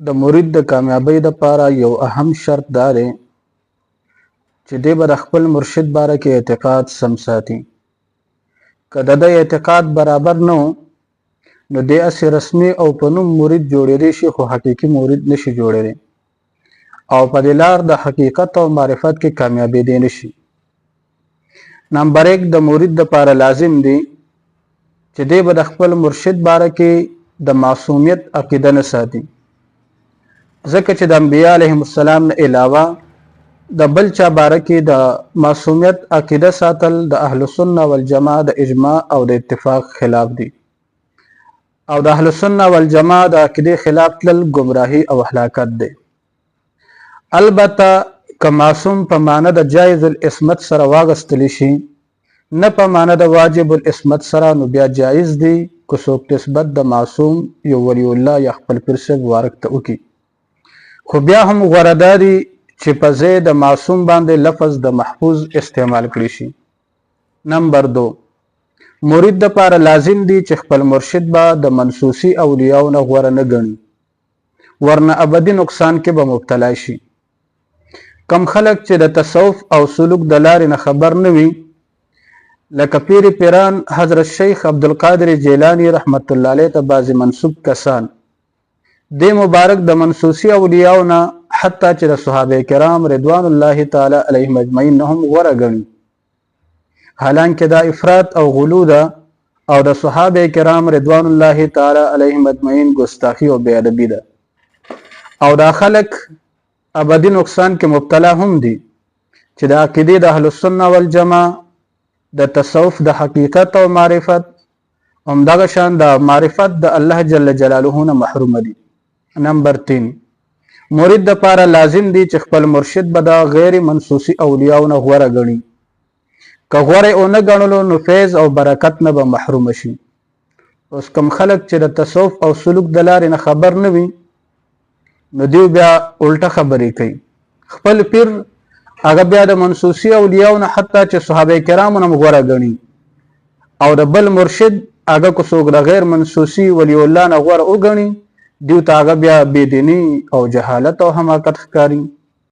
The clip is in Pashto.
د مرید د کامیابی دپاره یو اهم شرط دا دی چې دی به د خپل مرشد باره کې اعتقاد سم ساتي. که د ده اعتقاد برابر نه نو دی اسې رسمي او په نوم مرید جوړېدی شي خو حقیقي مرید نشي جوړېدی او په دې لار د حقیقت او معرفت کې کامیابېدی نشي. نمبر 1 د مرید دپاره لازم دی چې دی به د خپل مرشد باره کې د معصومیت عقیده نه ساتي، ځکه چې د انبیاء علیهم السلام نه علاوه د بل چا باره کې د معصومیت عقیده ساتل د اهل سنت والجماعه د اجماع او د اتفاق خلاف دی، او د اهل سنت والجماعه د عقیدې خلاف تلل گمراهي او هلاکت دی. البته که معصوم په معنی د جایز العصمت سره واغستلی شي، نه په معنی د واجب العصمت سره، نو بیا جایز دی که څوک نسبت د معصوم یو ولی الله یا خپل پیر صاحب مبارک ته وکړي، خو بیا هم غوره دا دی چې په ځای د معصوم باندې لفظ د محفوظ استعمال کړی شي. نمبر 2 مرید دپاره لازم دی چې خپل مرشد به د منسوسي اولیاو نه غوره نه ګڼي، ورنه ابدي نقصان کې به مبتلا شي. کم خلک چې د تصوف او سلوک د لارې نه خبر نه وي، لکه پیر پیران حضرت شیخ عبدالقادر جیلانی رحمت الله علیه ته بعضې منسوب کسان دی مبارک د منسوسي اولیاو نه حتی چې د صحابه کرام رضوان الله تعالی علیهم اجمعین نه هم غوره ګڼي، حالانکه دا افراط او غلو ده او د صحابه کرام رضوان الله تعالی علیهم اجمعین ګستاخی او بے ادبی ده، او دا خلک ابدي نقصان کې مبتلا هم دي چې د عقیدې د اهل السنت والجماعه د تصوف د حقیقت او معرفت همدغه شان د معرفت د الله جل جلاله نه محروم دي. نمبر 3 مرید دپاره لازم دی چې خپل مرشد به د غیر منسوسي اولیاو نه غوره ګڼي، که غوره ونه ګڼلو نو فیض او برکت نه به محروم شي. اوس کم خلک چې د تصوف او سلوک د لارې نه خبر نه وي نو دیو بیا الټه خبرې کوي، خپل پیر هغه بیا د منسوسي اولیاو نه حتی چې صحابه کرامو نه غوره ګڼي، او د بل مرشد هغه که څوک د غیر منسوسي ولی الله نه غوره وګڼي، دیو ته هغه بیا بېدیني او جهالت او حماقت ښکاري.